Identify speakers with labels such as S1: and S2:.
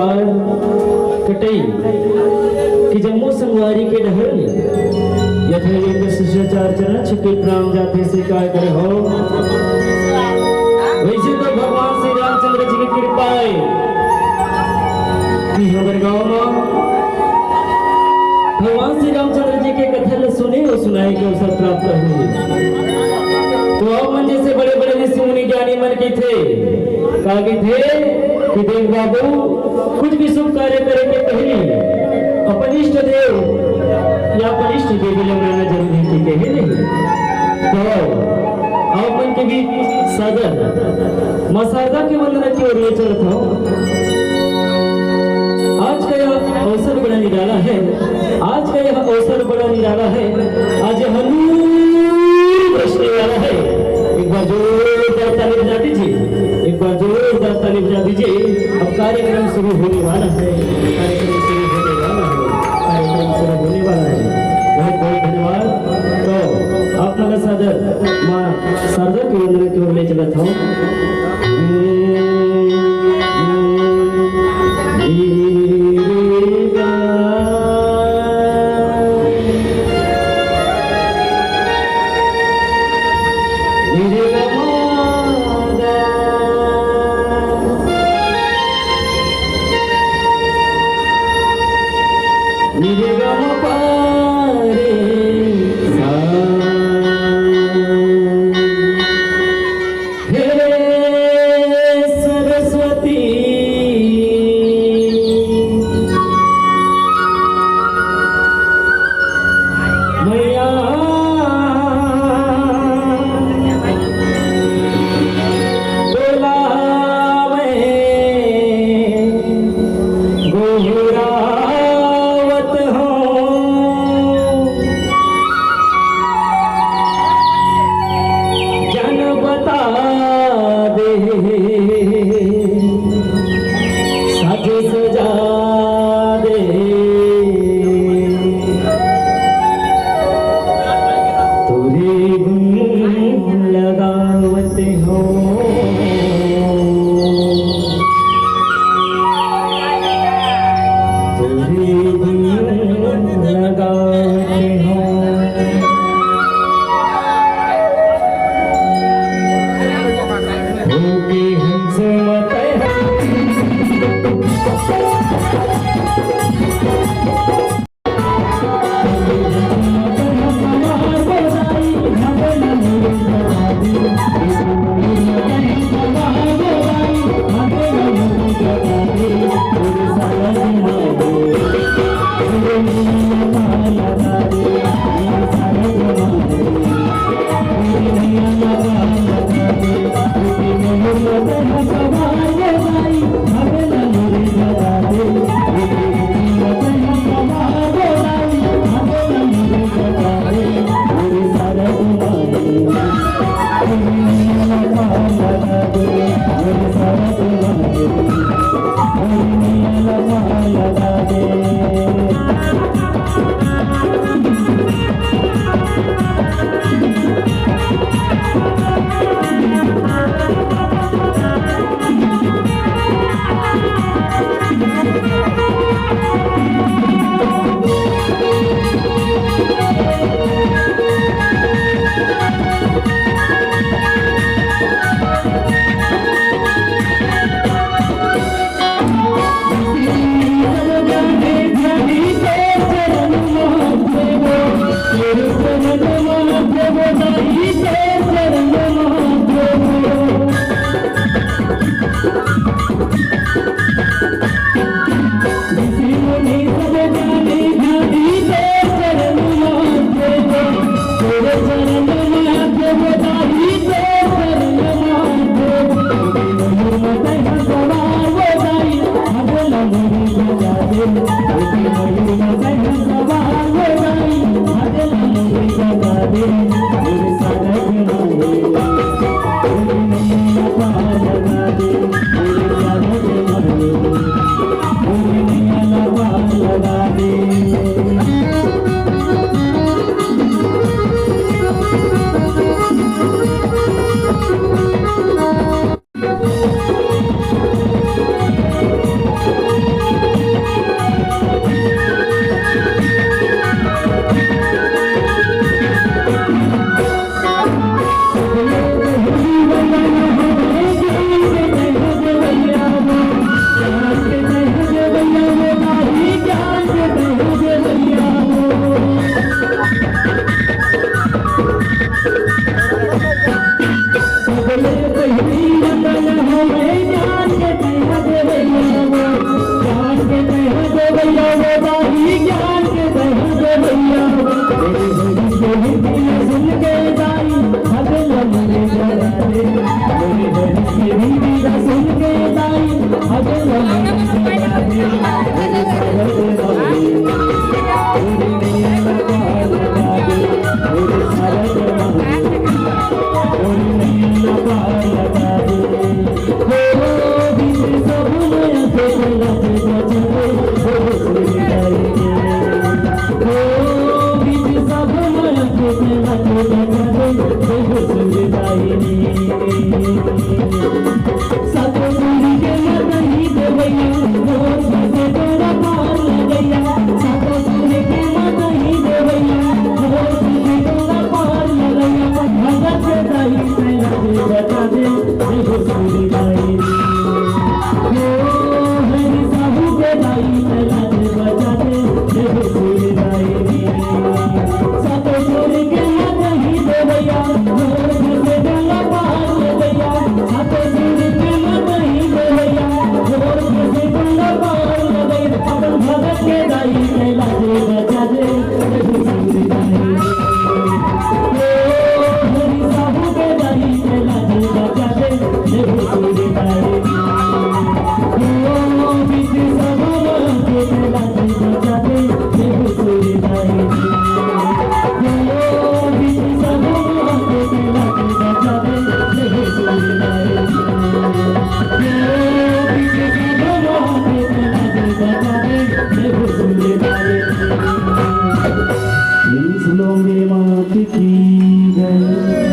S1: पार कटई कि जम्मू संगवारी के डहर यथेंद्र शिष्टाचार चरण छुट्टी प्राण जाते से काय करे हो। वैसे तो भगवान श्री रामचंद्र जी की कृपा है कि हमारे गांव में भगवान श्री रामचंद्र जी के कथा सुने और सुनाए के अवसर प्राप्त हुए। तो अब मन जैसे बड़े बड़े ऋषि मुनि ज्ञानी मन के थे कहा थे कि देव बाबू कुछ भी शुभ कार्य करे के पहले अपन इष्ट देव या अपन इष्ट देवी लगाना जरूरी थी कहे नहीं। तो अपन के भी सागर मां शारदा के वंदना की ओर ले चलता हूं। आज का यह अवसर बड़ा निराला है, आज का यह अवसर बड़ा निराला है। आज हनूर बरसने वाला है। एक बार जोरदार ताली बजा दीजिए, एक बार जोरदार ताली बजा दीजिए। अब कार्यक्रम शुरू होने वाला है, कार्यक्रम शुरू होने वाला है, कार्यक्रम शुरू होने वाला है। बहुत बहुत धन्यवाद। तो आप मेरा सादर माँ शारदा की वंदना की ओर ले चलता हूँ। की जय।